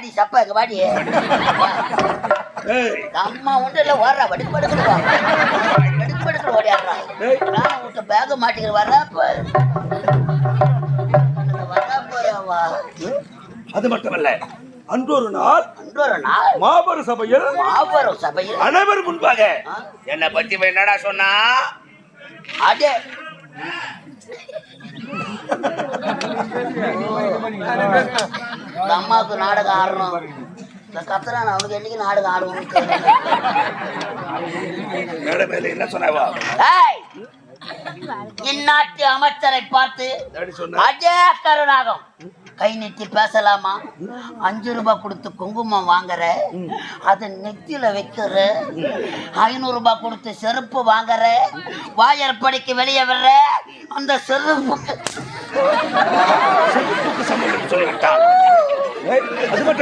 வாடி சப்பா இங்க வாடி அம்மா உண்டு இல்ல ஓடுறா வெடுப்படுக்கிடுவா வெடுப்படுக்கிற ஓடியாடுறா நான் விட்ட பேக மாட்டிக்கிற வர்றா போறவா. அது மட்டுமல்ல, அன்றொரு நாள் மாபெரும் சபையில் அனைவரும் முன்பாக என்னை பத்தி என்னடா சொன்னா? அதே அம்மாவுக்கு நாடகம் ஆடணும் கத்துறான். அவனுக்கு என்னைக்கு நாடகம் ஆடுவோம். என்ன சொன்னாவா? இந்நாட்டு அமைச்சரை பார்த்து அஜய கருணாகம் கை நீட்டி பேசலாமா? 5 ரூபாய் கொடுத்து குங்குமம் வாங்குற, அது நெத்தியில வைக்கிற, 500 ரூபாய் கொடுத்து செருப்பு வாங்குற, வாயற்படிக்கு வெளியே வர்ற அந்த செருப்புக்கு சம்பந்தம் சொல்லிவிட்டான்.